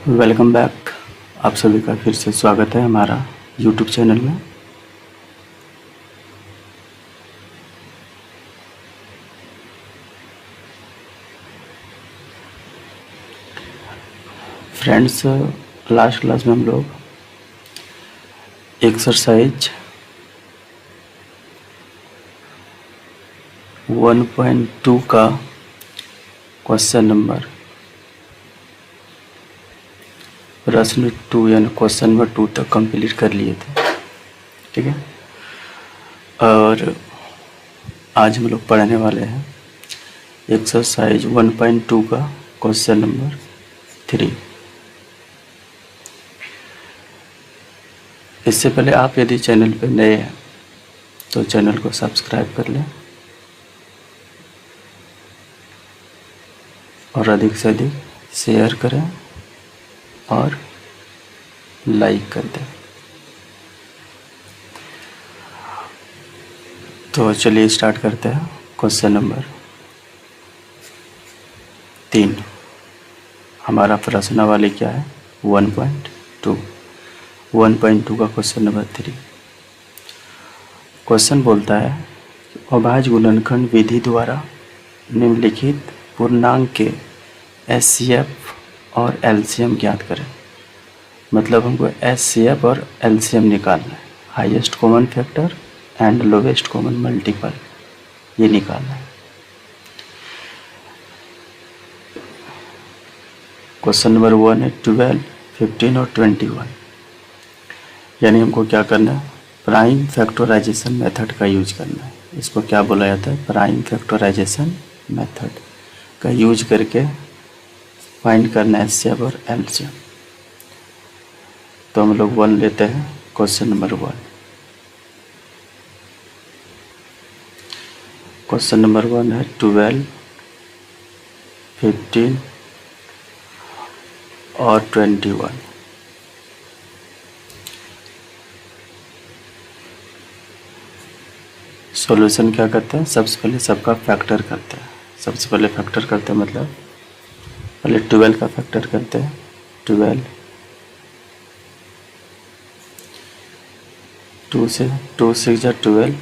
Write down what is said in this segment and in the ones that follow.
Welcome back. आप सभी का फिर से स्वागत है हमारा यूट्यूब चैनल में। फ्रेंड्स, लास्ट क्लास में हम लोग एक्सरसाइज 1.2 का क्वेश्चन नंबर प्रश्न 2 यानी क्वेश्चन नंबर 2 तक कंप्लीट कर लिए थे। ठीक है, और आज हम लोग पढ़ने वाले हैं एक्सरसाइज 1.2 का क्वेश्चन नंबर 3। इससे पहले आप यदि चैनल पर नए हैं तो चैनल को सब्सक्राइब कर लें और अधिक से अधिक शेयर करें और लाइक कर दें। तो चलिए स्टार्ट करते हैं। क्वेश्चन नंबर 3 हमारा प्रश्नावली क्या है? 1.2 का क्वेश्चन नंबर 3। क्वेश्चन बोलता है अभाज्य गुणनखंड विधि द्वारा निम्नलिखित पूर्णांक के एचसीएफ और एलसीएम ज्ञात करें। मतलब हमको एचसीएफ और एलसीएम निकालना है, highest common factor and lowest common multiple, ये निकालना है। क्वेश्चन नंबर 1 है 12, 15 और 21। यानी हमको क्या करना है? प्राइम फैक्टराइजेशन मेथड का यूज करना है। इसको क्या बोला जाता है? प्राइम फैक्टराइजेशन मेथड का यूज करके फाइंड करना है एचसीएफ और एलसीएम। तो हम लोग 1 लेते हैं। Question number 1। क्वेश्चन नंबर 1 है 12, 15 और 21। सॉल्यूशन क्या करते हैं? सबसे पहले सबका फैक्टर करते हैं। सबसे पहले फैक्टर करते हैं मतलब पहले 12 का फैक्टर करते हैं। 12 2 से 2 6 जा 12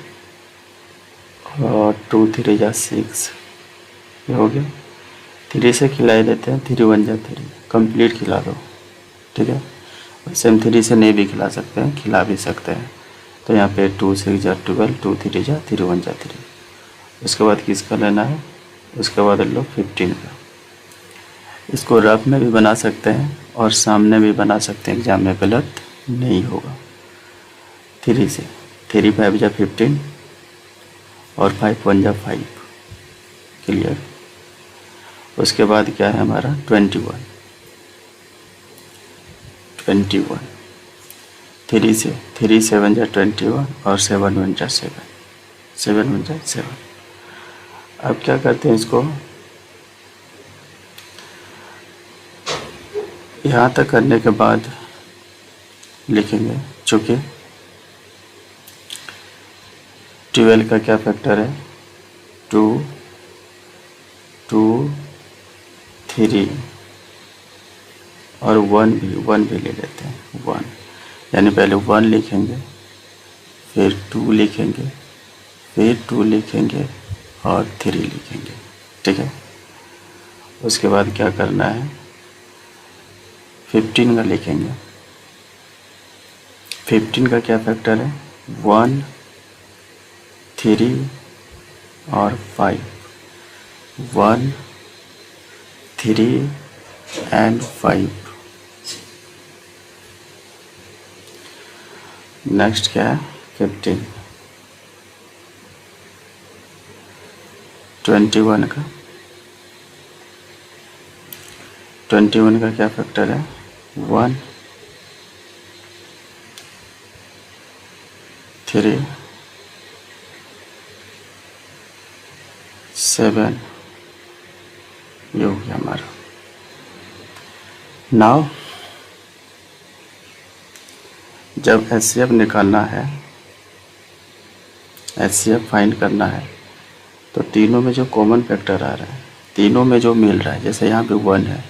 और 2 3 जा 6, ये हो गया। 3 से खिला देते हैं। 3 1 जा 3, कंप्लीट खिला दो। ठीक है, वैसे हम 3 से नहीं भी खिला सकते हैं, खिला भी सकते हैं। तो यहाँ पे 2 6 जा 12, 2 3 जा 3 1 जा 3। उसके बाद किसका लेना है? उसके बाद लो 15 का। इसको रफ में भी बना सकते हैं और सामने भी बना सकते हैं, एग्जाम में गलत नहीं होगा। 3 से 3 5 जा 15 और 5 1 जा 5, क्लियर। उसके बाद क्या है हमारा? 21। 3 से 3 7 जा 21 और 7 1 जा 7, 7 1 जा 7। अब क्या करते हैं? इसको यहाँ तक करने के बाद लिखेंगे, चूँकि 12 का क्या फैक्टर है? 2 2 3 और 1 भी ले लेते हैं। 1 यानी पहले 1 लिखेंगे, फिर 2 लिखेंगे, फिर 2 लिखेंगे और 3 लिखेंगे। ठीक है, उसके बाद क्या करना है? 15 का लिखेंगे। 15 का क्या फैक्टर है? 1 3 और 5, 1 3 एंड 5। नेक्स्ट क्या है? 15। 21 का क्या फैक्टर है? 1 3 7, ये हो गया हमारा। नाउ जब एचसीएफ निकालना है, एचसीएफ फाइंड करना है, तो तीनों में जो कॉमन फैक्टर आ रहा है, तीनों में जो मिल रहा है, जैसे यहाँ पे 1 है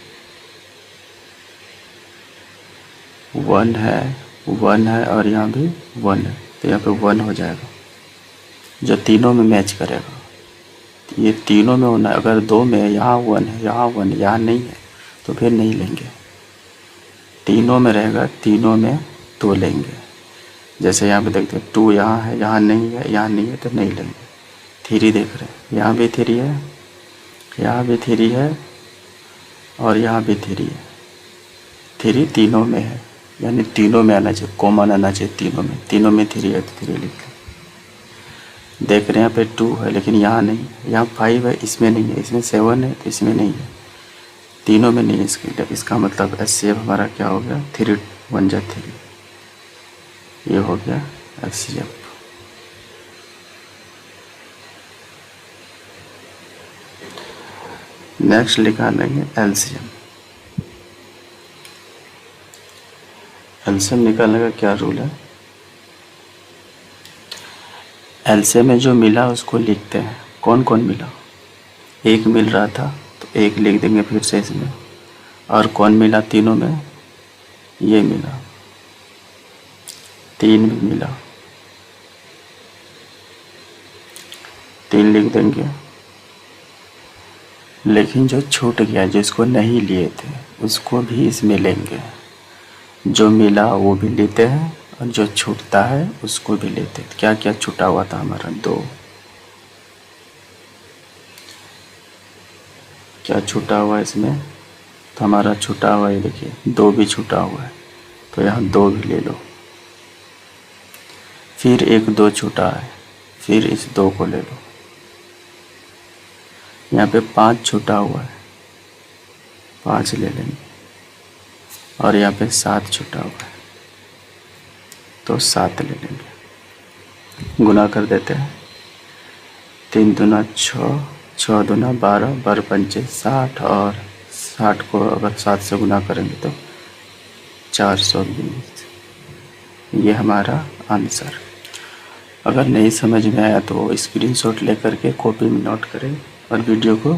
1 है, 1 है और यहाँ भी 1 है, तो यहाँ पे 1 हो जाएगा जो तीनों में मैच करेगा। ये तीनों में होना है। अगर 2 में यहाँ 1 है, यहाँ 1 है, यहाँ नहीं है तो फिर नहीं लेंगे। तीनों में रहेगा, तीनों में 2 लेंगे। जैसे यहाँ पे देखते हैं 2 यहाँ है, यहाँ नहीं है, यहाँ नहीं है तो नहीं लेंगे। 3 देख रहे हैं, यहाँ भी 3 है, यहाँ भी 3 है और यहाँ भी 3 है। 3 तीनों में है, यानी तीनों में आना चाहिए, कॉमन आना चाहिए तीनों में 3 है तो 3 लिख लें। देख रहे हैं यहाँ पे 2 है लेकिन यहाँ नहीं है, यहाँ 5 है, इसमें नहीं है, इसमें 7 है तो इसमें नहीं है, तीनों में नहीं है। इसका मतलब HCF हमारा क्या हो गया, 3 1 जा 3, ये हो गया HCF। नेक्स्ट निकालेंगे LCM। LCM निकालने का क्या रूल है, LCM में जो मिला उसको लिखते हैं। कौन कौन मिला, 1 मिल रहा था तो 1 लिख देंगे फिर से इसमें, और कौन मिला तीनों में, ये मिला, 3 भी मिला, 3 लिख देंगे। लेकिन जो छूट गया, जिसको नहीं लिए थे उसको भी इसमें लेंगे। जो मिला वो भी लेते हैं और जो छूटता है उसको भी लेते हैं। क्या क्या छूटा हुआ था हमारा, 2, क्या छूटा हुआ है इसमें, तो हमारा छूटा हुआ है, देखिए 2 भी छूटा हुआ है तो यहाँ 2 भी ले लो। फिर 1 2 छूटा है, फिर इस 2 को ले लो। यहाँ पे 5 छूटा हुआ है, 5 ले लेंगे, और यहाँ पे 7 छूटा हुआ है तो 7 ले लेंगे। गुना कर देते हैं, 3 दूना 6, 6 दूना 12, 12 पंचे 60, और 60 को अगर 7 से गुना करेंगे तो 420। ये हमारा आंसर। अगर नहीं समझ में आया तो स्क्रीनशॉट लेकर के कॉपी में नोट करें और वीडियो को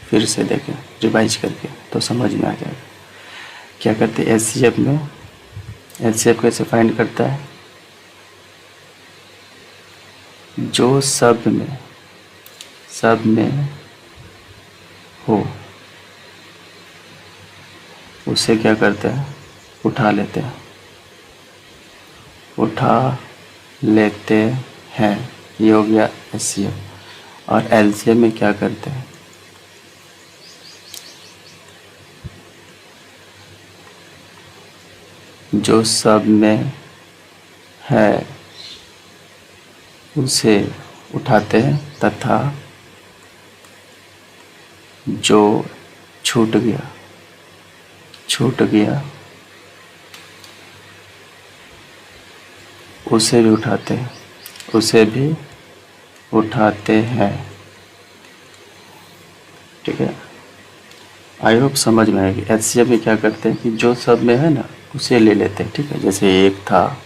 फिर से देखें रिवाइज करके, तो समझ में आ जाएगा। क्या करते हैं HCF में, HCF कैसे फाइंड करता है, जो सब में हो उसे क्या करते हैं, उठा लेते हैं, ये हो गया HCF। और LCM में क्या करते हैं, जो सब में है उसे उठाते हैं तथा जो छूट गया उसे भी उठाते हैं। ठीक है, आई होप समझ में आएगी। HCF में क्या करते हैं कि जो सब में है ना उसे ले लेते हैं। ठीक है, जैसे 1 था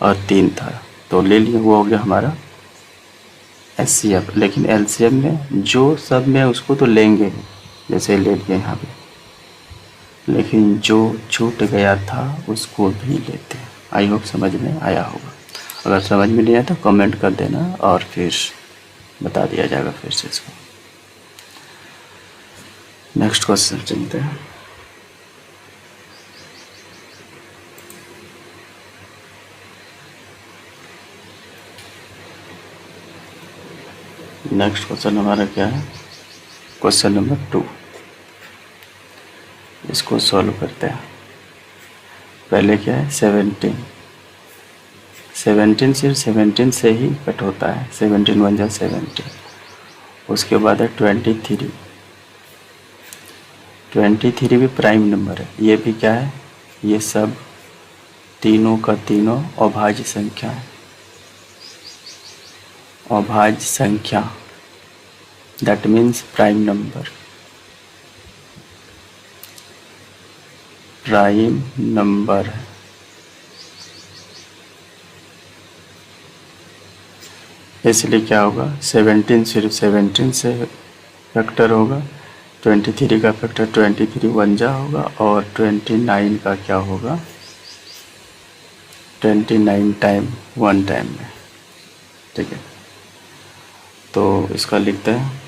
और 3 था तो ले लिए, वो हो गया हमारा HCF। लेकिन LCM में जो सब में उसको तो लेंगे ही, जैसे ले लिए यहाँ पे, लेकिन जो छूट गया था उसको भी लेते हैं। आई होप समझ में आया होगा। अगर समझ में नहीं आया तो कमेंट कर देना और फिर बता दिया जाएगा फिर से इसको। नेक्स्ट क्वेश्चन चलते हैं। नेक्स्ट क्वेश्चन हमारा क्या है, क्वेश्चन नंबर 2। इसको सॉल्व करते हैं। पहले क्या है, 17 सिर्फ 17 से ही कट होता है, 17 1 जा 17। उसके बाद है 23 भी प्राइम नंबर है। ये भी क्या है, ये सब तीनों का तीनों अभाज्य संख्या है, अभाज्य संख्या, दैट मीन्स प्राइम नंबर है। इसलिए क्या होगा, 17 सिर्फ 17 से फैक्टर होगा, 23 का फैक्टर 23 1 जा होगा, और 29 का क्या होगा 29 टाइम 1 टाइम में, ठीक है। तो इसका लिखते हैं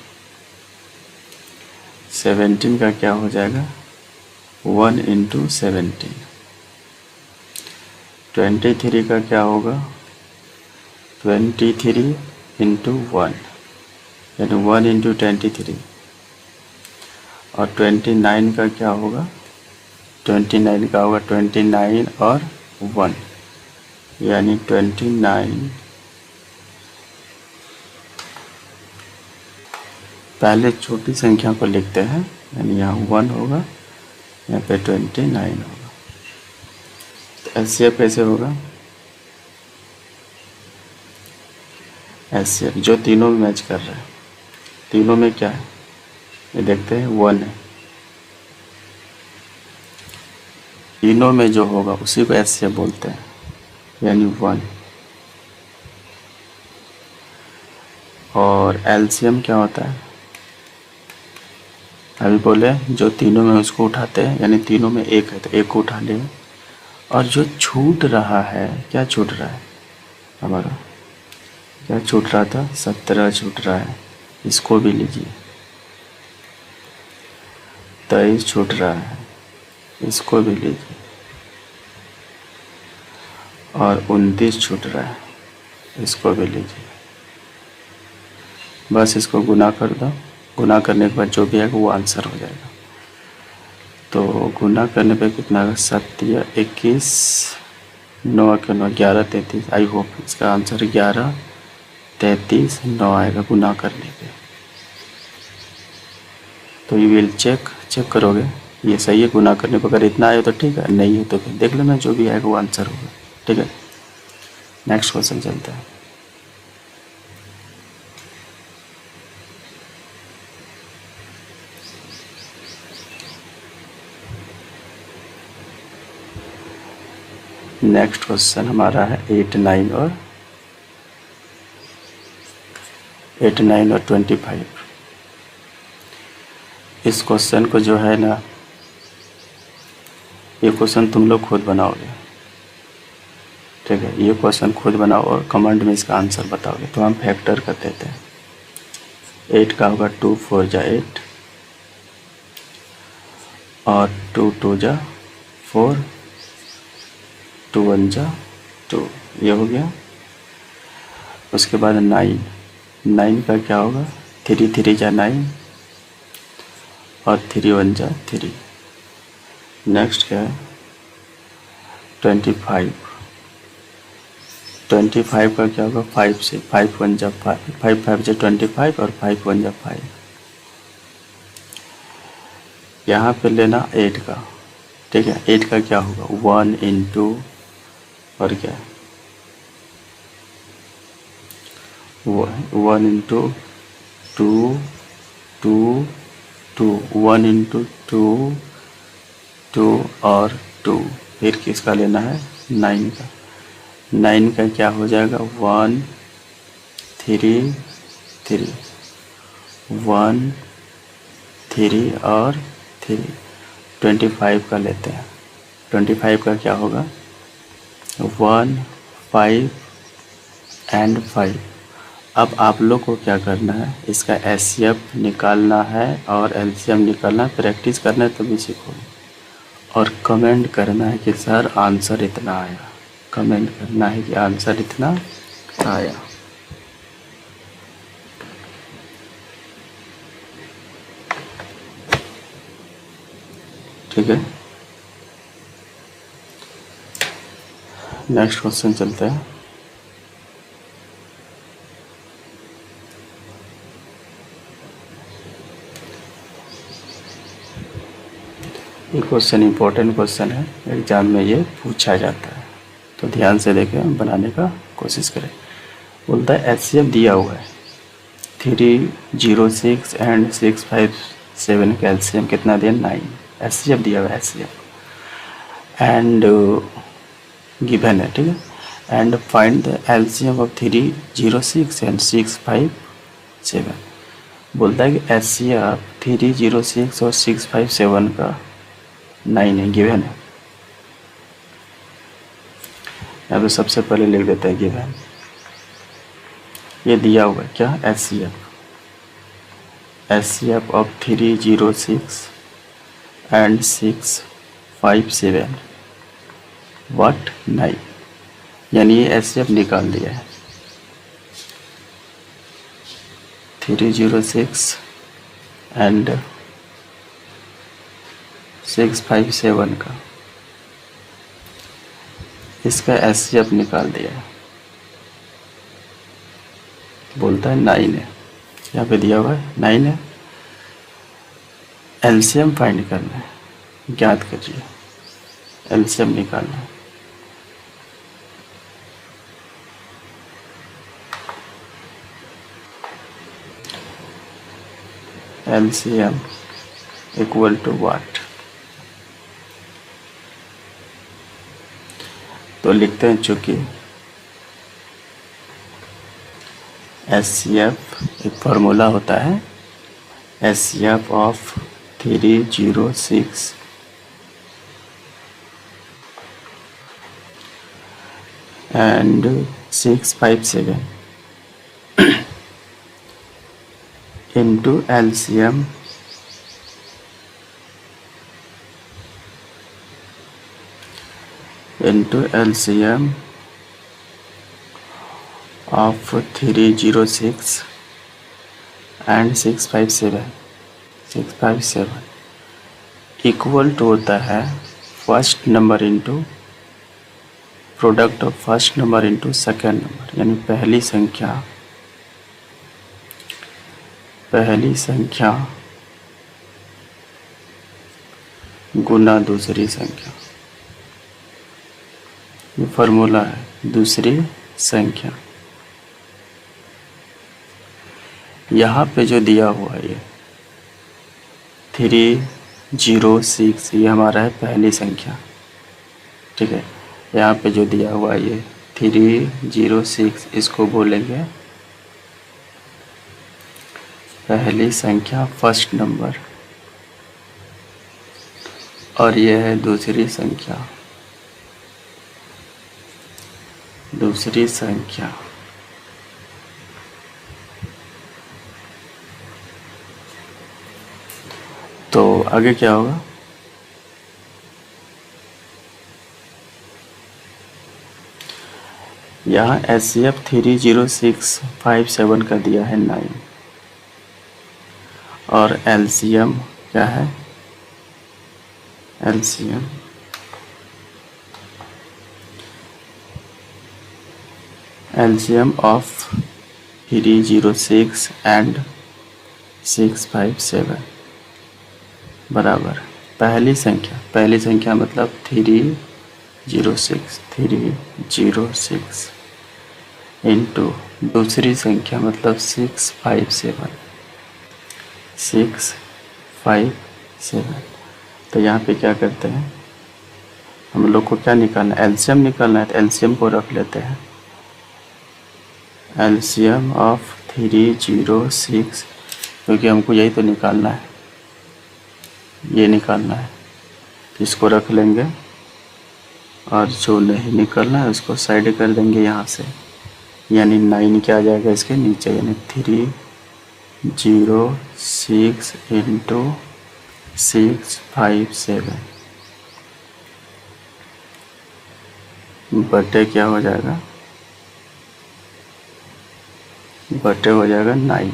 17 का क्या हो जाएगा 1 इंटू 17। 23 का क्या होगा 23 इंटू 1, यानी 1 इंटू 23। और 29 का क्या होगा 29 का होगा 29 और 1, यानी 29। पहले छोटी संख्या को लिखते हैं, यानी यहाँ 1 होगा, यहाँ पे 29 होगा। तो एचसीएफ कैसे होगा, एचसीएफ जो तीनों में मैच कर रहा है, तीनों में क्या है ये देखते हैं 1 है, तीनों में जो होगा उसी को एचसीएफ बोलते हैं, यानी 1। और एलसीएम क्या होता है, अभी बोले जो तीनों में उसको उठाते हैं, यानी तीनों में एक है तो एक को उठा लेंगे। और जो छूट रहा है, क्या छूट रहा है हमारा, क्या छूट रहा था 17 छूट रहा है, इसको भी लीजिए। 23 छूट रहा है, इसको भी लीजिए। और 29 छूट रहा है, इसको भी लीजिए। बस इसको गुना कर दो, गुना करने के बाद जो भी आएगा वो आंसर हो जाएगा। तो गुना करने पे कितना आएगा 7 या 21, 9 के 9 11 33। आई होप इसका आंसर 11 33 9 आएगा गुना करने पे। तो यू विल चेक करोगे ये सही है गुना करने पर, अगर इतना आए तो ठीक है, नहीं है तो फिर देख लेना जो भी आएगा वो आंसर होगा, ठीक है। नेक्स्ट क्वेश्चन चलता है। नेक्स्ट क्वेश्चन हमारा है 8 9 और 25। इस क्वेश्चन को जो है ना, ये क्वेश्चन तुम लोग खुद बनाओगे, ठीक है। ये क्वेश्चन खुद बनाओ और कमेंट में इसका आंसर बताओगे। तो हम फैक्टर कर देते हैं। 8 का होगा 2 4 जा 8 और 2 2 जा 4, 2 1 जा 2, ये हो गया। उसके बाद 9 का क्या होगा 3 3 जा 9 और 3 1 जा 3। नेक्स्ट क्या है 25 का क्या होगा 5 से, 5 1 जा 5, 5 5 जा 25 और 5 1 जा 5। यहाँ पे लेना 8 का, ठीक है। 8 का क्या होगा 1 इंटू और क्या 1 इंटू 2 2 2, 1 इंटू 2 2 और 2। फिर किसका लेना है 9 का। 9 का क्या हो जाएगा 1 3 3, 1 3 और 3। 25 का लेते हैं। 25 का क्या होगा 1 5 एंड 5। अब आप लोग को क्या करना है, इसका एचसीएफ निकालना है और एलसीएम निकालना है। प्रैक्टिस करना है तभी सीखोगे। और कमेंट करना है कि सर आंसर इतना आया, कमेंट करना है कि आंसर इतना आया। ठीक है, नेक्स्ट क्वेश्चन चलते हैं। ये क्वेश्चन इंपॉर्टेंट क्वेश्चन है, एग्जाम में ये पूछा जाता है, तो ध्यान से देखें, बनाने का कोशिश करें। बोलता है एचसीएफ दिया हुआ है 306 एंड 657 का एलसीएम कितना दिया 9। एचसीएफ दिया हुआ है एचसीएफ एंड गिवन है, ठीक है। And find the LCM of 306 and 657। बोलता है कि एचसीएफ 306 और 657 का 9 है, गिवन है। यहाँ पे सबसे पहले लिख देते हैं गिवन, ये दिया हुआ है क्या, H C F of 306 and 657 what 9, यानी ये एच सी एफ निकाल दिया है 306 एंड 657 का, इसका एच सी एफ निकाल दिया है, बोलता है 9 है, यहाँ पे दिया हुआ है 9 है, एलसीएम फाइंड करना है, ज्ञात करिए, एलसीएम निकालना है। एलसीएम इक्वल टू व्हाट, तो लिखते हैं चूंकि एच सी एफ एक फार्मूला होता है, H C F of 306 and 657 into LCM of 306 and 657 equal to होता है first number into product of first number into second number, यानी पहली संख्या गुना दूसरी संख्या, ये फार्मूला है दूसरी संख्या। यहाँ पे जो दिया हुआ है ये 306, ये हमारा है पहली संख्या, ठीक है। यहाँ पे जो दिया हुआ है ये 306, इसको बोलेंगे पहली संख्या फर्स्ट नंबर, और यह है दूसरी संख्या। तो आगे क्या होगा, यहाँ HCF 30657 का दिया है 9 और LCM क्या है, LCM ऑफ 306 एंड 657 बराबर पहली संख्या मतलब 306 इंटू दूसरी संख्या मतलब 657। तो यहाँ पे क्या करते हैं, हम लोग को क्या निकालना है, एलसीएम निकालना है, तो एलसीएम को रख लेते हैं। एलसीएम ऑफ 306, क्योंकि हमको यही तो निकालना है, ये निकालना है, तो इसको रख लेंगे और जो नहीं निकलना है उसको साइड कर देंगे यहाँ से, यानी 9 क्या आ जाएगा इसके नीचे, यानी 306 इंटू 657 बटे क्या हो जाएगा, बटे हो जाएगा 9।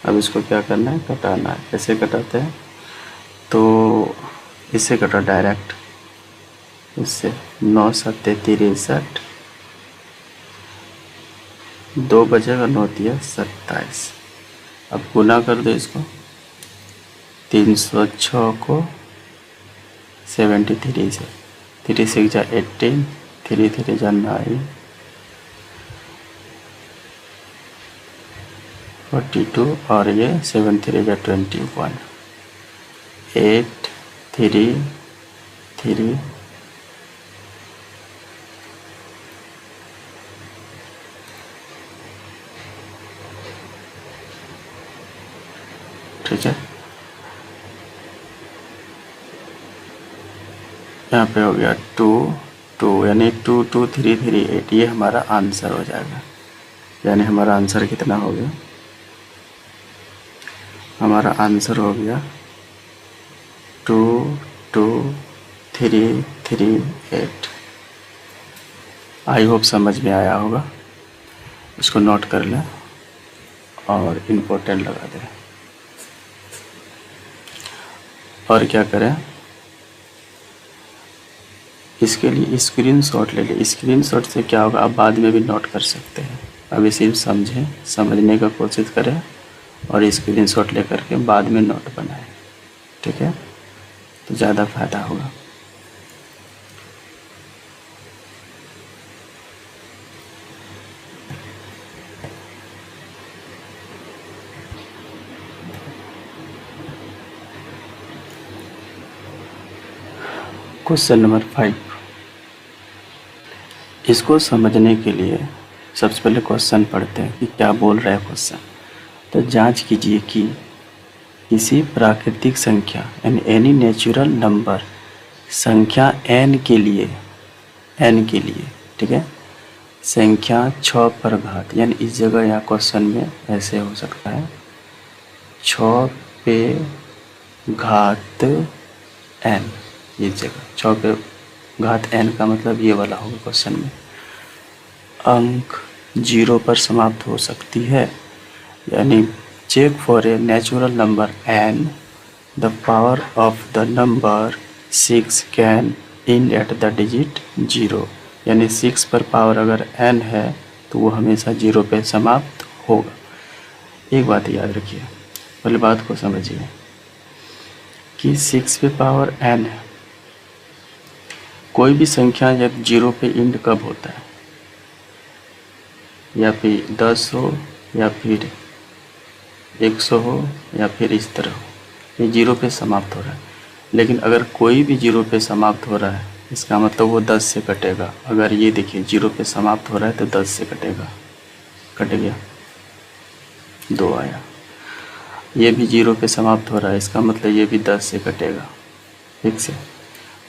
अब इसको क्या करना है, कटाना है। कैसे कटाते हैं, तो इससे कटा डायरेक्ट, इससे 9 7 63, 2 बचेगा 9 तिया 27। अब गुना कर दो इसको, 306 को 73 से, 3 6 जा 18, 3 3 जा 9, 42 और ये 7 3 जा 21, 8 3 3 ठीक है। यहाँ पे हो गया 2 2 यानी 2 2 3 3 8, ये हमारा आंसर हो जाएगा। यानी हमारा आंसर कितना हो गया? हमारा आंसर हो गया 2 2 3 3 8। आई होप समझ में आया होगा। इसको नोट कर लें और इम्पोर्टेंट लगा दें। और क्या करें, इसके लिए स्क्रीनशॉट ले लें। स्क्रीनशॉट से क्या होगा, आप बाद में भी नोट कर सकते हैं। अभी सिर्फ समझें, समझने का कोशिश करें और स्क्रीनशॉट लेकर के बाद में नोट बनाएं। ठीक है, तो ज़्यादा फायदा होगा। क्वेश्चन नंबर 5, इसको समझने के लिए सबसे पहले क्वेश्चन पढ़ते हैं कि क्या बोल रहा है क्वेश्चन। तो जांच कीजिए कि किसी प्राकृतिक संख्या यानी एनी नेचुरल नंबर संख्या n के लिए ठीक है, संख्या 6 पर घात, यानी इस जगह या क्वेश्चन में ऐसे हो सकता है 6 पे घात n। इस जगह 6 पे घात n का मतलब ये वाला होगा क्वेश्चन में। अंक 0 पर समाप्त हो सकती है, यानी check for a natural number n the power of the number 6 can end at the digit 0। यानी 6 पर पावर अगर n है तो वो हमेशा 0 पे समाप्त होगा। एक बात याद रखिए, पहले बात को समझिए कि 6 पे पावर n है। कोई भी संख्या जब 0 पे एंड कब होता है, या फिर 10 हो या फिर 100 हो या फिर इस तरह हो, ये 0 पे समाप्त हो रहा है। लेकिन अगर कोई भी 0 पे समाप्त हो रहा है, इसका मतलब वो 10 से कटेगा। अगर ये देखिए 0 पे समाप्त हो रहा है तो 10 से कटेगा, कट गया, 2 आया। ये भी 0 पे समाप्त हो रहा है, इसका मतलब ये भी 10 से कटेगा। ठीक से,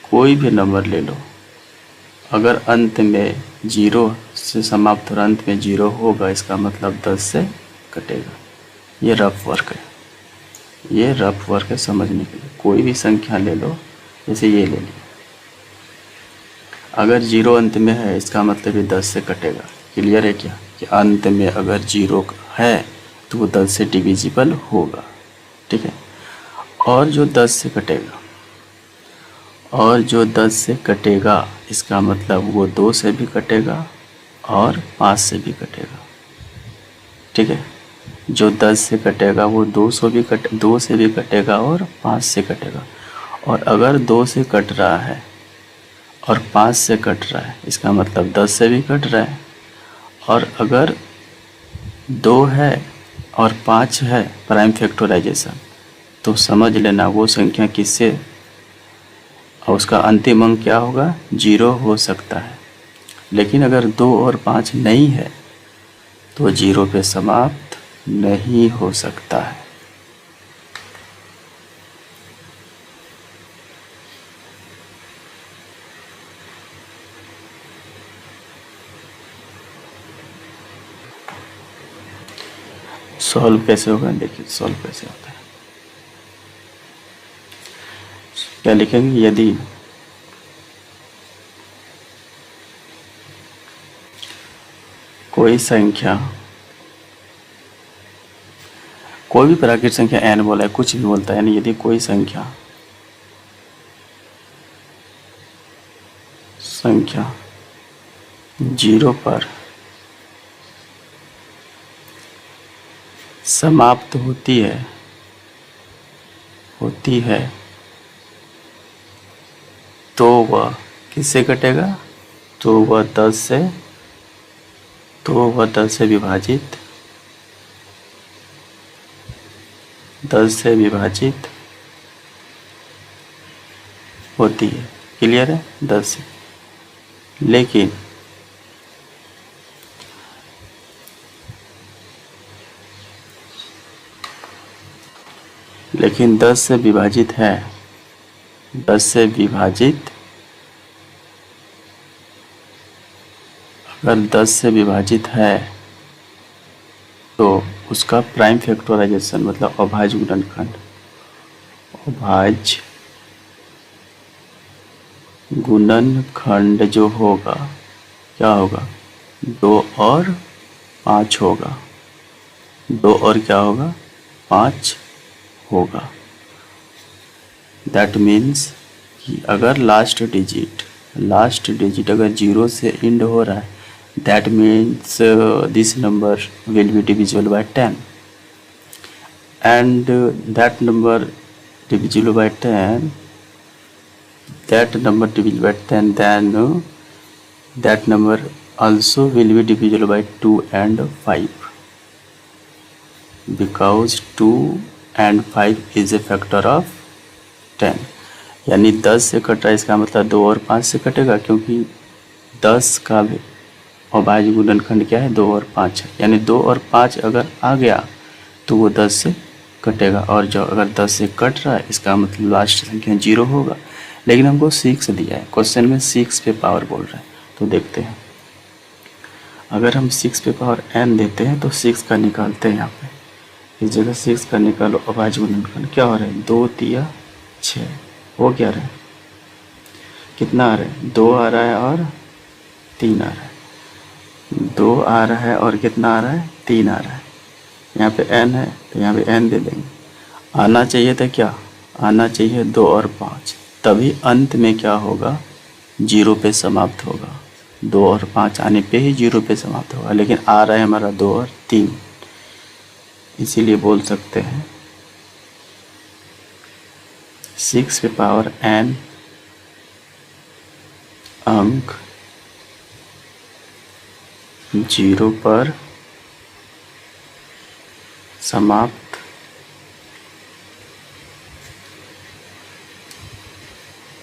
कोई भी नंबर ले लो, अगर अंत में 0 से समाप्त हो रहा, अंत में 0 होगा, इसका मतलब 10 से कटेगा। ये रफ वर्क है, ये रफ वर्क है समझने के लिए। कोई भी संख्या ले लो, जैसे ये ले ली, अगर 0 अंत में है इसका मतलब ये 10 से कटेगा। क्लियर है क्या, कि अंत में अगर 0 है तो वो 10 से डिविजिबल होगा। ठीक है, और जो 10 से कटेगा, इसका मतलब वो 2 से भी कटेगा और 5 से भी कटेगा। ठीक है, जो 10 से कटेगा वो 2 से भी कटेगा और 5 से कटेगा। और अगर 2 से कट रहा है और 5 से कट रहा है, इसका मतलब 10 से भी कट रहा है। और अगर 2 है और 5 है प्राइम फैक्टराइजेशन, तो समझ लेना वो संख्या किससे, और उसका अंतिम अंक क्या होगा, 0 हो सकता है। लेकिन अगर 2 और 5 नहीं है तो 0 पे समाप्त नहीं हो सकता है। सॉल्व कैसे होगा, देखिए सॉल्व कैसे होता है। क्या लिखेंगे, यदि कोई संख्या, कोई भी प्राकृतिक संख्या n बोला है, कुछ भी बोलता है, यानी यदि कोई संख्या 0 पर समाप्त होती है तो वह किससे कटेगा, तो वह 10 से विभाजित होती है। क्लियर है, 10 से। लेकिन लेकिन 10 से विभाजित है, 10 से विभाजित अगर 10 से विभाजित है तो उसका प्राइम फैक्टराइजेशन मतलब अभाज्य गुणनखंड, अभाज्य गुणनखंड जो होगा क्या होगा, 2 और 5 होगा, 2 और क्या होगा, 5 होगा। दैट मीन्स कि अगर लास्ट डिजिट अगर 0 से एंड हो रहा है, that means this number will be divisible by 10 and that number divisible by 10, then that number also will be divisible by 2 and 5 because 2 and 5 is a factor of 10। यानी 10 से cut रहा है, इसका मतलब 2 और 5 से कटेगा, क्योंकि 10 का भी अभाज्य गुणनखंड क्या है, 2 और 5 है। यानी 2 और 5 अगर आ गया तो वो 10 से कटेगा, और जो अगर 10 से कट रहा है इसका मतलब लास्ट संख्या 0 होगा। लेकिन हमको 6 दिया है, क्वेश्चन में 6 पे पावर बोल रहा है, तो देखते हैं। अगर हम 6 पे पावर n देते हैं तो 6 का निकालते हैं, यहाँ पे इस जगह 6 का निकालो। अभाज्य गुणनखंड क्या हो रहा है, 2 3 6 हो क्या रहा है, कितना आ रहा है, 2 आ रहा है और 3 आ रहा है, 2 आ रहा है और कितना आ रहा है, 3 आ रहा है। यहाँ पे n है तो यहाँ पे n दे देंगे। आना चाहिए था क्या, आना चाहिए 2 और 5, तभी अंत में क्या होगा, 0 पे समाप्त होगा। 2 और 5 आने पे ही 0 पे समाप्त होगा, लेकिन आ रहा है हमारा 2 और 3, इसीलिए बोल सकते हैं 6 पे पावर n अंक 0 पर समाप्त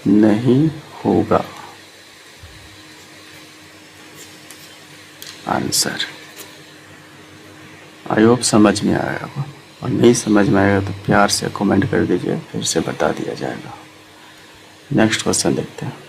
नहीं होगा। आंसर आई होप समझ में आएगा, और नहीं समझ में आएगा तो प्यार से कमेंट कर दीजिए, फिर से बता दिया जाएगा। नेक्स्ट क्वेश्चन देखते हैं।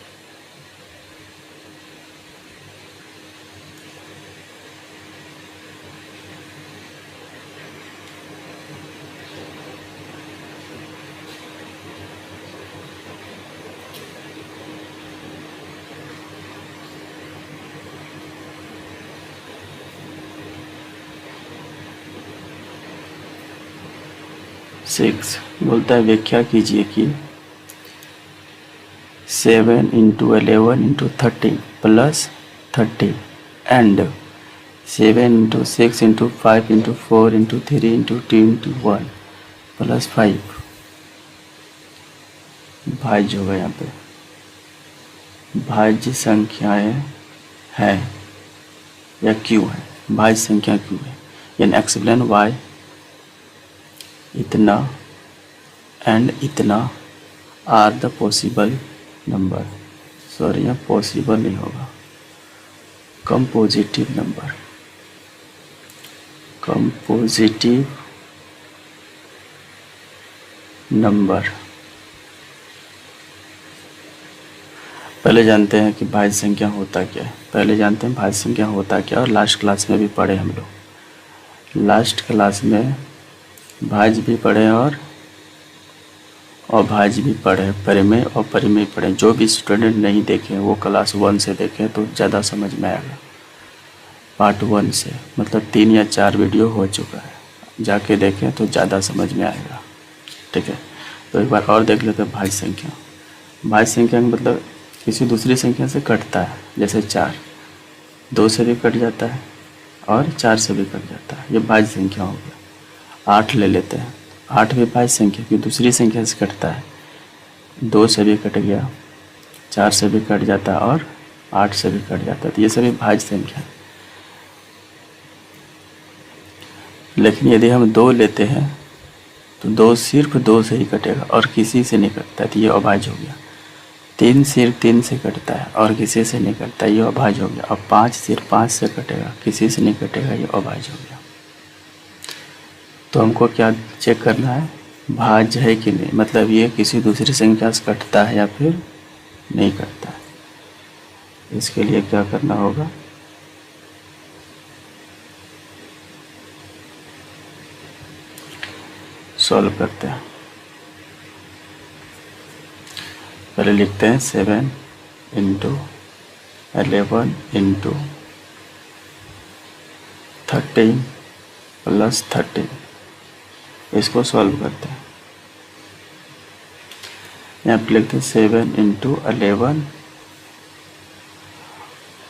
सिक्स बोलता है व्याख्या कीजिए कि 7 into 11 into 30 plus 30 and 7 into 6 into 5 into 4 into 3 into 2 into 1 plus 5 भाज्य होगा। यहाँ पे भाज्य संख्याएं है या क्यों है, भाज्य संख्या क्यों है, यानी एक्सप्लेन वाई इतना एंड इतना are the possible number. Sorry यहाँ पॉसिबल नहीं होगा, कंपोजिटिव नंबर, कंपोजिटिव नंबर। पहले जानते हैं कि भाज्य संख्या होता क्या है, पहले जानते हैं भाज्य संख्या होता क्या, और लास्ट क्लास में भी पढ़े हम लोग। लास्ट क्लास में भाज्य भी पढ़े और अभाज्य भी पढ़े, परिमेय और परिमेय पढ़े। जो भी स्टूडेंट नहीं देखे वो क्लास 1 से देखें तो ज़्यादा समझ में आएगा। पार्ट 1 से मतलब 3 या 4 वीडियो हो चुका है, जाके देखें तो ज़्यादा समझ में आएगा। ठीक है, तो एक बार और देख लेते हैं भाज्य संख्या। भाज्य संख्या का मतलब किसी दूसरी संख्या से कटता है, जैसे 4 2 से भी कट जाता है और 4 से भी कट जाता है, ये भाज्य संख्या हो गया। 8 ले लेते हैं, 8 भी भाज्य संख्या की दूसरी संख्या से कटता है, 2 से भी कट गया, 4 से भी कट जाता है और 8 से भी कट जाता है, तो ये सभी भाज्य संख्या है। लेकिन यदि हम 2 लेते हैं तो 2 सिर्फ 2 से ही कटेगा और किसी से नहीं कटता है, तो ये अभाज्य हो गया। 3 सिर्फ 3 से कटता है और किसी से नहीं कटता, ये अभाज्य हो गया। अब 5 सिर्फ 5 से कटेगा, किसी से नहीं कटेगा, ये अभाज्य हो गया। तो हमको क्या चेक करना है, भाज्य है कि नहीं, मतलब ये किसी दूसरी संख्या से कटता है या फिर नहीं कटता है। इसके लिए क्या करना होगा, सॉल्व करते हैं। पहले लिखते हैं 7 इंटू 11 इंटू 13 प्लस 13, इसको सॉल्व करते हैं। यहाँ पे लिखते हैं 7 इंटू 11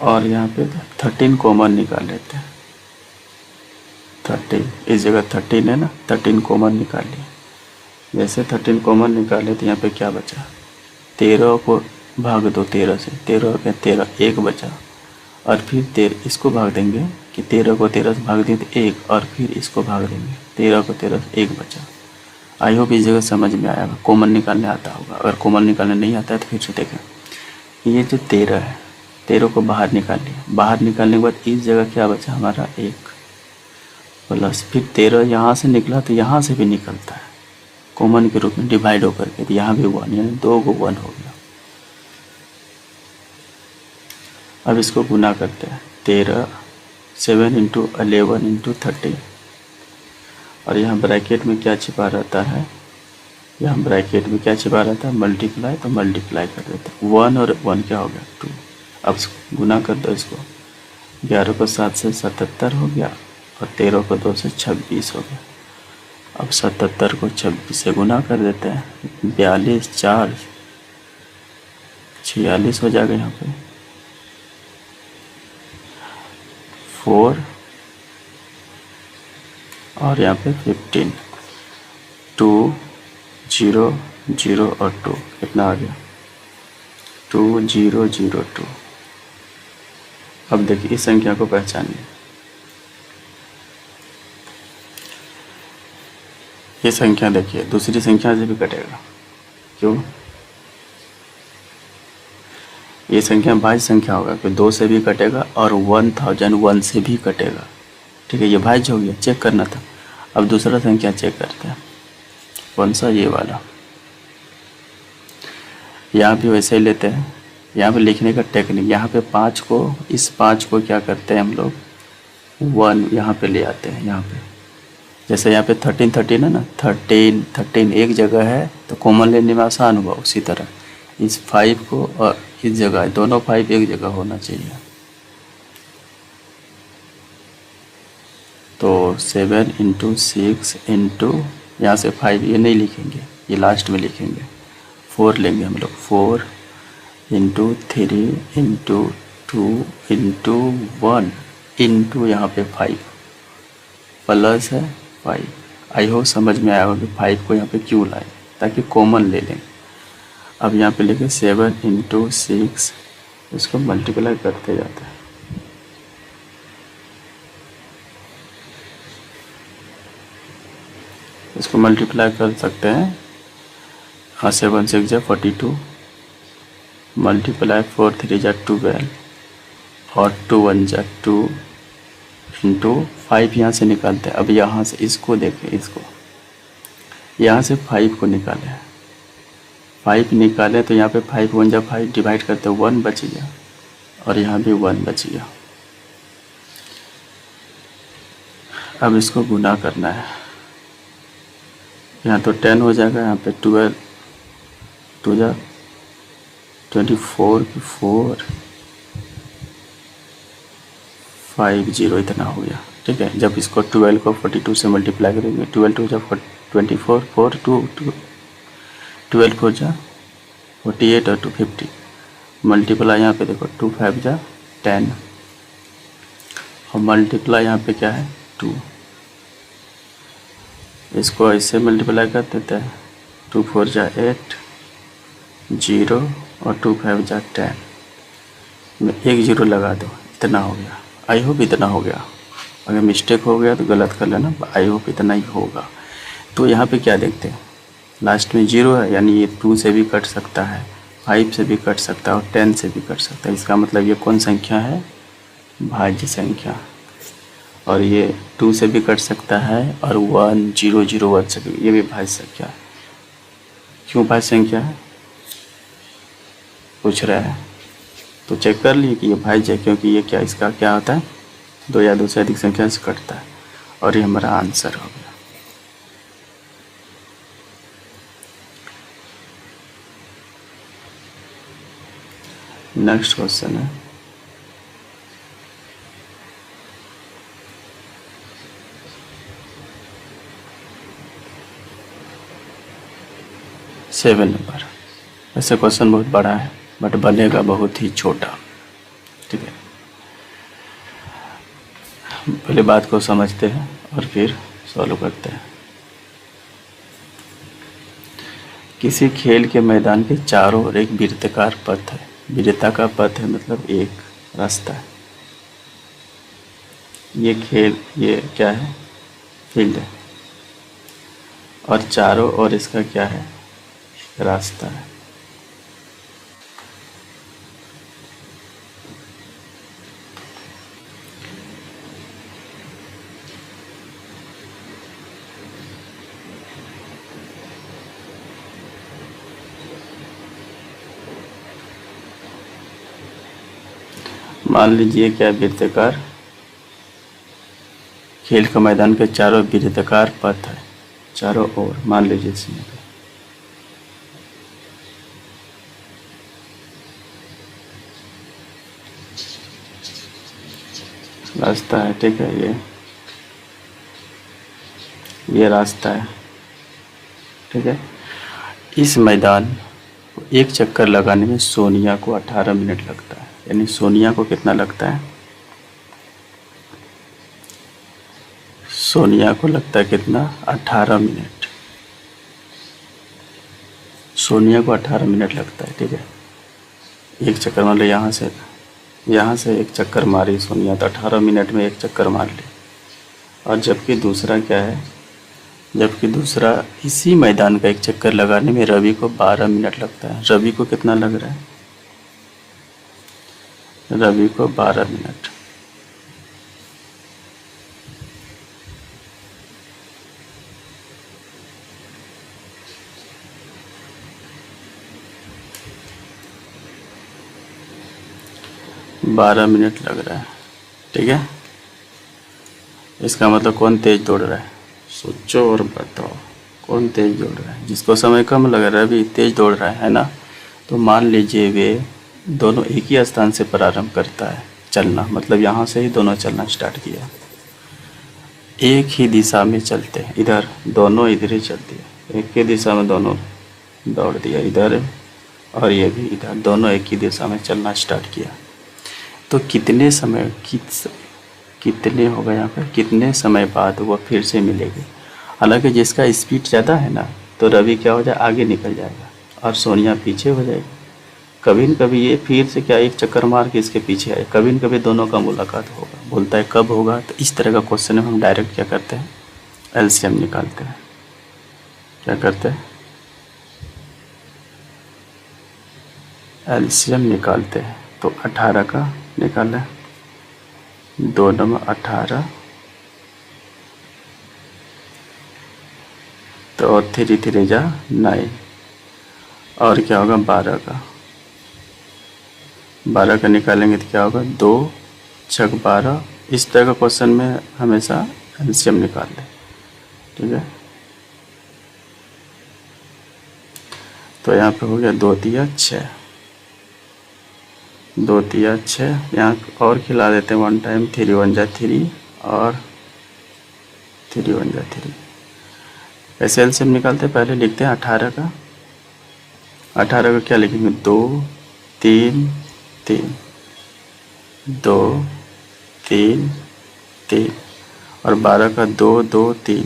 और यहाँ पे 13 कॉमन निकाल लेते हैं। 13 इस जगह 13 है ना, 13 कॉमन निकाल लिया। जैसे 13 कॉमन निकाले तो यहाँ पे क्या बचा, 13 को भाग दो 13 से, 13 का 13 1 बचा, और फिर 13 इसको भाग देंगे कि 13 को 13 से भाग दें तो 1, और फिर इसको भाग देंगे 13 को 13 से 1 बचा। आई होप इस जगह समझ में आया होगा, कॉमन निकालने आता होगा। अगर कॉमन निकालने नहीं आता है तो फिर से देखें, ये जो 13 है, 13 को बाहर निकाल लिया। बाहर निकालने के बाद इस जगह क्या बचा हमारा 1 प्लस, फिर 13 यहाँ से निकला तो यहाँ से भी निकलता है कॉमन के रूप में डिवाइड होकर के, तो यहाँ भी 1, यानी 2 को 1 हो गया। अब इसको गुना करते हैं, 13 7 इंटू 11 इंटू 13, और यहाँ ब्रैकेट में क्या छिपा रहता है, यहाँ ब्रैकेट में क्या छिपा रहता है, मल्टीप्लाई, तो मल्टीप्लाई कर देते हैं। 1 और 1 क्या हो गया 2। अब गुना कर दो इसको, 11 को 7 से 77 हो गया, और 13 को 2 से 26 हो गया। अब 77 को 26 से गुना कर देते हैं, 42 4 46 हो जाएगा। यहाँ पे 4 और यहाँ पे 15, 2 0 0 और 2, कितना आ गया 2 0 0 2। अब देखिए इस संख्या को पहचानिए, ये संख्या देखिए दूसरी संख्या से भी कटेगा, क्यों, ये संख्या भाज्य संख्या होगा, कि 2 से भी कटेगा और 1001 से भी कटेगा। ठीक है, ये भाज्य हो गया, चेक करना था। अब दूसरा संख्या चेक करते हैं, कौन सा, ये वाला। यहाँ भी वैसे ही लेते हैं, यहाँ पे लिखने का टेक्निक, यहाँ पे 5 को, इस 5 को क्या करते हैं हम लोग 1 यहाँ पे ले आते हैं। यहाँ पे जैसे यहाँ पे 13 13 है ना, 13 13 एक जगह है तो कॉमन लेने में आसान हुआ। उसी तरह इस 5 को और इस जगह, दोनों 5 एक जगह होना चाहिए। तो 7 इंटू 6 इंटू यहाँ से 5, ये नहीं लिखेंगे, ये लास्ट में लिखेंगे। 4 लेंगे हम लोग, 4 इंटू 3 इंटू 2 इंटू 1 इंटू यहाँ पे 5 प्लस है 5। आई होप समझ में आया होगा कि 5 को यहाँ पे क्यों लाए, ताकि कॉमन ले लें। अब यहाँ पे लिखे 7 इंटू 6, इसको मल्टीप्लाई करते जाते हैं। इसको मल्टीप्लाई कर सकते हैं, हाँ 7 6 जा 42, मल्टीप्लाई 4 3 जा 12 और 2 1 जा 2 इंटू 5 यहाँ से निकालते हैं। अब यहाँ से इसको देखें, इसको यहाँ से 5 को निकालें, 5 निकालें तो यहाँ पे 5 1 जा 5 डिवाइड करते 1 बच गया, और यहाँ भी 1 बच गया। अब इसको गुना करना है, यहाँ तो 10 हो जाएगा, यहाँ पे 12 2 जा 24 की 4 5 0 इतना हो गया। ठीक है, जब इसको 12 को 42 से मल्टीप्लाई करेंगे, 12 2 जा 24 4 2 12 4 जा 48 और 2 50, मल्टीप्लाई यहाँ पे देखो 2 5 जा 10, और मल्टीप्लाई यहाँ पे क्या है 2, इसको ऐसे मल्टीप्लाई कर देते हैं, 2 4 जा 8 0 और 2 5 जा 10 में 1 0 लगा दो, इतना हो गया। आई होप इतना हो गया, अगर मिस्टेक हो गया तो गलत कर लेना, आई होप इतना ही होगा। तो यहाँ पे क्या देखते हैं, लास्ट में 0 है, यानी ये 2 से भी कट सकता है, 5 से भी कट सकता है और 10 से भी कट सकता है। इसका मतलब ये कौन संख्या है, भाज्य संख्या। और ये 2 से भी कट सकता है और 1 0 0 1 से भी, ये भी भाज्य संख्या है। क्यों भाज्य संख्या है पूछ रहा है, तो चेक कर लिए कि ये भाज्य है, क्योंकि ये क्या, इसका क्या होता है 2 या 2 से अधिक संख्या से कटता है, और ये हमारा आंसर हो गया। नेक्स्ट क्वेश्चन है 7 नंबर। वैसे क्वेश्चन बहुत बड़ा है बट बनेगा बहुत ही छोटा। ठीक है, पहले बात को समझते हैं और फिर सॉल्व करते हैं। किसी खेल के मैदान के चारों ओर एक वृत्ताकार पथ है। वृत्ताकार पथ है मतलब एक रास्ता है। ये क्या है? फील्ड है। और चारों ओर इसका क्या है? रास्ता है। मान लीजिए क्या वृत्ताकार खेल का मैदान के चारों वृत्ताकार पथ है, चारों ओर। मान लीजिए इसमें रास्ता है। ठीक है, ये रास्ता है। ठीक है, इस मैदान को एक चक्कर लगाने में सोनिया को 18 मिनट लगता है। यानी सोनिया को कितना लगता है? सोनिया को लगता है कितना? 18 मिनट। सोनिया को 18 मिनट लगता है। ठीक है, एक चक्कर मतलब यहाँ से एक चक्कर मारी सोनिया तो 18 मिनट में एक चक्कर मार ली। और जबकि दूसरा क्या है? जबकि दूसरा इसी मैदान का एक चक्कर लगाने में रवि को 12 मिनट लगता है। रवि को कितना लग रहा है? रवि को 12 मिनट। बारह मिनट लग रहा है। ठीक है, इसका मतलब कौन तेज दौड़ रहा है? सोचो और बताओ कौन तेज दौड़ रहा है? जिसको समय कम लग रहा है अभी तेज दौड़ रहा है ना। तो मान लीजिए वे दोनों एक ही स्थान से प्रारंभ करता है चलना, मतलब यहाँ से ही दोनों चलना स्टार्ट किया। एक ही दिशा में चलते हैं, इधर दोनों इधर ही चलती है। एक ही दिशा में दोनों दौड़ दिया इधर, और ये भी इधर, दोनों एक ही दिशा में चलना स्टार्ट किया। तो कितने होगा यहाँ पर? कितने समय बाद वो फिर से मिलेगी? हालांकि जिसका स्पीड ज़्यादा है ना, तो रवि क्या हो जाए? आगे निकल जाएगा और सोनिया पीछे हो जाएगी। कभी न कभी ये फिर से क्या एक चक्कर मार के इसके पीछे आए, कभी न कभी दोनों का मुलाकात होगा। बोलता है कब होगा? तो इस तरह का क्वेश्चन में हम डायरेक्ट क्या करते हैं? एलसीएम निकालते हैं। क्या करते हैं? एलसीएम निकालते हैं। तो 18 का निकालें, 2 नंबर 18, तो और 3 3 जा 9, और क्या होगा? 12 का। 12 का निकालेंगे तो क्या होगा? 2 6 12। इस तरह का क्वेश्चन में हमेशा एलसीएम निकाल लें। ठीक है, तो यहाँ पे हो गया 2 तिया 6, 2 तिया 6। यहाँ और खिला देते हैं 1 टाइम, 3 1 जा 3 और 3 1 जा 3। ऐसे एलसीएम निकालते हैं। पहले लिखते हैं 18 का। 18 का क्या लिखेंगे? 2 3 3, 2 3 3, और 12 का 2 2 3,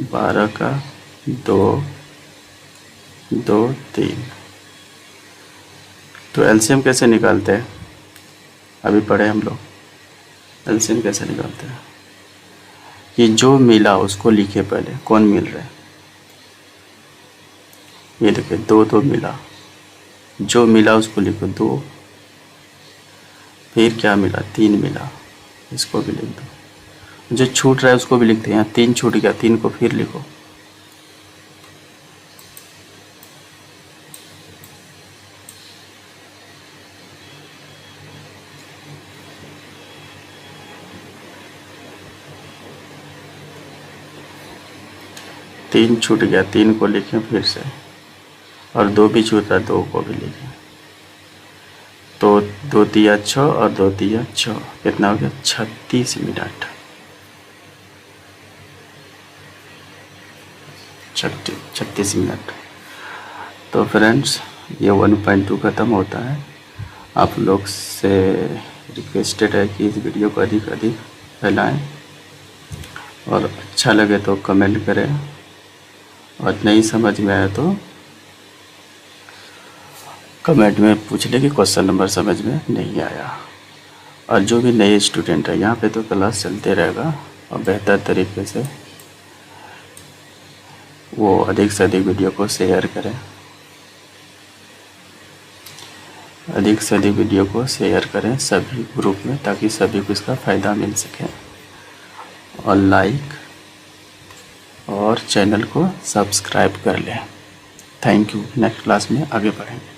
12 का 2 2 3। तो एलसीएम कैसे निकालते हैं? अभी पढ़े हम लोग। एलसीएम कैसे निकालते हैं कि जो मिला उसको लिखे पहले। कौन मिल रहा है? ये देखिए 2 2 मिला, जो मिला उसको लिखो 2। फिर क्या मिला? 3 मिला, इसको भी लिख दो। जो छूट रहा है उसको भी लिखते हैं। यहाँ 3 छूट गया, 3 को फिर लिखो। तीन छूट गया, 3 को लिखें फिर से, और 2 भी छूट रहा, 2 को भी लिखें। तो 2 तिया 6 और 2 तिया 6, कितना हो गया 36 मिनट। 36 मिनट। तो फ्रेंड्स ये 1.2 ख़त्म होता है। आप लोग से रिक्वेस्टेड है कि इस वीडियो को अधिक अधिक फैलाएं और अच्छा लगे तो कमेंट करें, और नहीं समझ में आए तो कमेंट में पूछ ले कि क्वेश्चन नंबर समझ में नहीं आया। और जो भी नए स्टूडेंट है यहाँ पे तो क्लास चलते रहेगा, और बेहतर तरीके से वो अधिक से अधिक वीडियो को शेयर करें, अधिक से अधिक वीडियो को शेयर करें सभी ग्रुप में, ताकि सभी को इसका फ़ायदा मिल सके। और लाइक और चैनल को सब्सक्राइब कर लें। Thank you. नेक्स्ट क्लास में आगे बढ़ेंगे।